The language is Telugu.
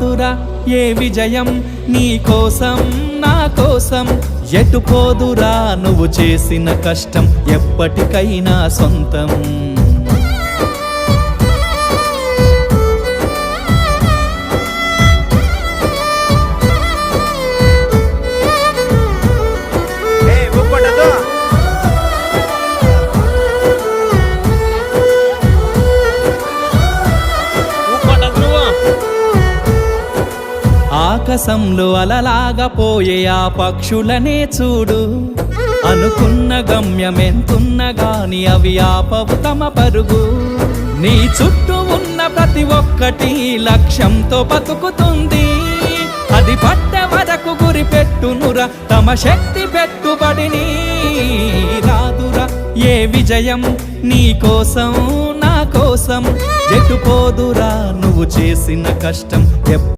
రాదురా ఏ విజయం నీ కోసం నా కోసం ఎటు పోదురా నువ్వు చేసిన కష్టం ఎప్పటికైనా సొంతం ఆకాశంలో అలలాగా పోయే ఆ పక్షులనే చూడు అనుకున్న గమ్యమెంతున్న గాని అవి ఆపవు తమ పరుగు నీ చుట్టూ ఉన్న ప్రతి ఒక్కటి లక్ష్యంతో బతుకుతుంది అది పట్టే వరకు గురి పెట్టునురా తమ శక్తి పెట్టుబడిని రాదురా ఏ విజయం నీ కోసం నా కోసం ఎటు పోదురా నువ్వు చేసిన కష్టం